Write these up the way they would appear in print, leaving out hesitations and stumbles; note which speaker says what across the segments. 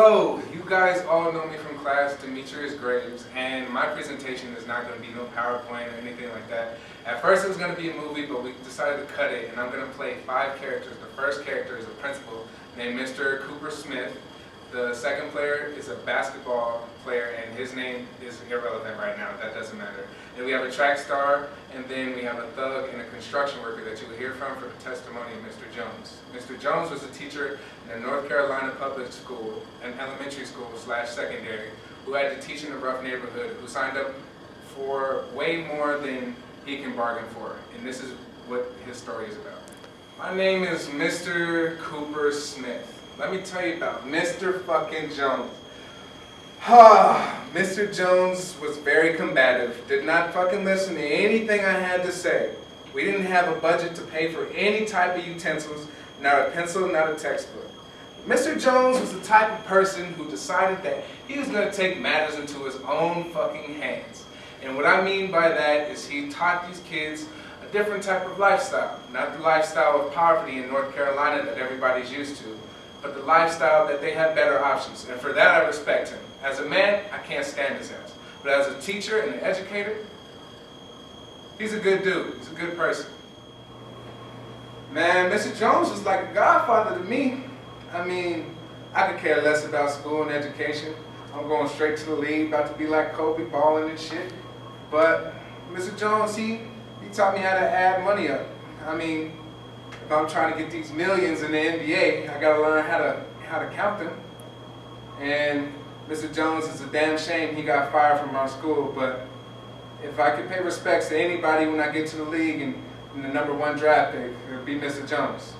Speaker 1: So, you guys all know me from class, Demetrius Graves, and my presentation is not going to be no PowerPoint or anything like that. At first it was going to be a movie, but we decided to cut it, and I'm going to play 5 characters. The first character is a principal named Mr. Cooper Smith. The second player is a basketball player, and his name is irrelevant right now. That doesn't matter. Then we have a track star, and then we have a thug and a construction worker that you will hear from for the testimony of Mr. Jones. Mr. Jones was a teacher in a North Carolina public school, an elementary school / secondary, who had to teach in a rough neighborhood, who signed up for way more than he can bargain for. And this is what his story is about. My name is Mr. Cooper Smith. Let me tell you about Mr. fucking Jones. Mr. Jones was very combative, did not fucking listen to anything I had to say. We didn't have a budget to pay for any type of utensils, not a pencil, not a textbook. Mr. Jones was the type of person who decided that he was going to take matters into his own fucking hands. And what I mean by that is he taught these kids a different type of lifestyle. Not the lifestyle of poverty in North Carolina that everybody's used to, but the lifestyle that they have better options. And for that I respect him. As a man, I can't stand his ass. But as a teacher and an educator, he's a good dude. He's a good person. Man, Mr. Jones was like a godfather to me. I mean, I could care less about school and education. I'm going straight to the league, about to be like Kobe, balling and shit. But Mr. Jones, he taught me how to add money up. I mean, if I'm trying to get these millions in the NBA, I gotta learn how to count them. And Mr. Jones, it's a damn shame he got fired from our school, but if I could pay respects to anybody when I get to the league and in the #1 draft pick, it would be Mr. Jones.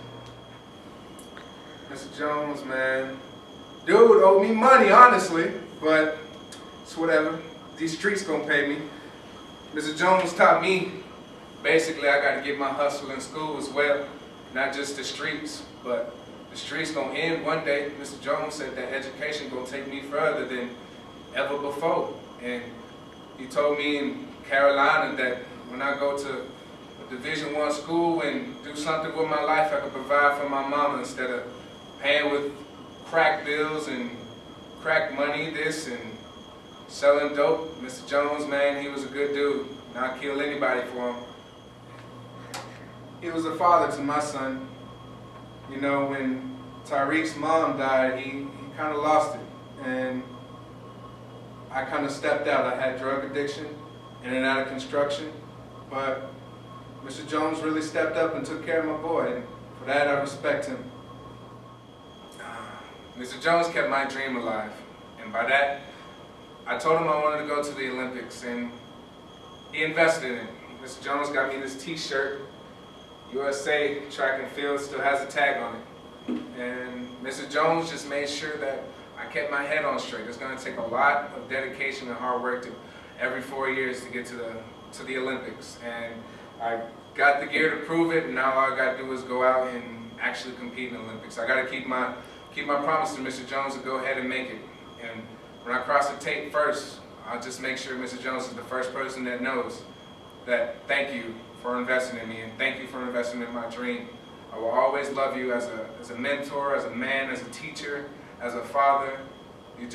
Speaker 1: Mr. Jones, man. Dude owed me money, honestly, but it's whatever. These streets gonna pay me. Mr. Jones taught me, basically I gotta get my hustle in school as well. Not just the streets, but the streets gonna end one day. Mr. Jones said that education gonna take me further than ever before. And he told me in Carolina that when I go to a Division I school and do something with my life, I could provide for my mama instead of paying with crack bills and crack money, this and selling dope. Mr. Jones, man, he was a good dude. And I'd kill anybody for him. He was a father to my son. You know, when Tariq's mom died, he kind of lost it. And I kind of stepped out. I had drug addiction, in and out of construction. But Mr. Jones really stepped up and took care of my boy. And for that, I respect him. Mr. Jones kept my dream alive. And by that, I told him I wanted to go to the Olympics. And he invested in it. Mr. Jones got me this t-shirt. USA Track and Field still has a tag on it. And Mr. Jones just made sure that I kept my head on straight. It's going to take a lot of dedication and hard work every 4 years to get to the Olympics. And I got the gear to prove it, and now all I got to do is go out and actually compete in the Olympics. I got to keep my promise to Mr. Jones to go ahead and make it. And when I cross the tape first, I'll just make sure Mr. Jones is the first person that knows that thank you for investing in me, and thank you for investing in my dream. I will always love you as a mentor, as a man, as a teacher, as a father. You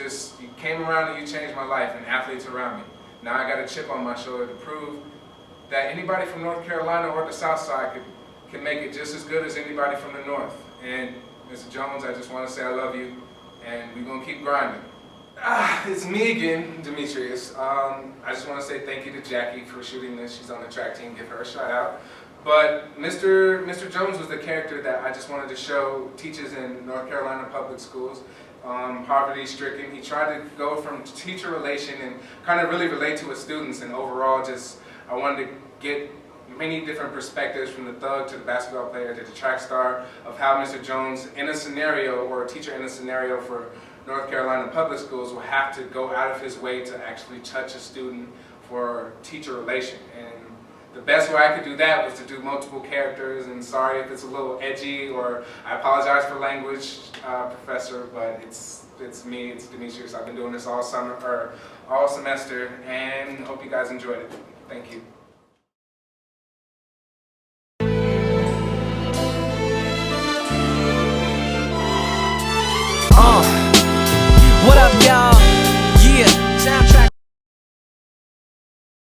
Speaker 1: came around and you changed my life, and athletes around me. Now I got a chip on my shoulder to prove that anybody from North Carolina or the South Side can make it just as good as anybody from the North. And Mr. Jones, I just want to say I love you, and we're going to keep grinding. It's me again, Demetrius. I just want to say thank you to Jackie for shooting this. She's on the track team. Give her a shout out. But Mr. Jones was the character that I just wanted to show teachers in North Carolina public schools, poverty-stricken. He tried to go from teacher relation and kind of really relate to his students, and overall I wanted to get many different perspectives, from the thug to the basketball player to the track star, of how Mr. Jones in a scenario, or a teacher in a scenario for North Carolina public schools, will have to go out of his way to actually touch a student for teacher relation. And the best way I could do that was to do multiple characters, and sorry if it's a little edgy, or I apologize for language, professor, but it's me, it's Demetrius. I've been doing this all summer, or all semester, and hope you guys enjoyed it. Thank you.
Speaker 2: y'all.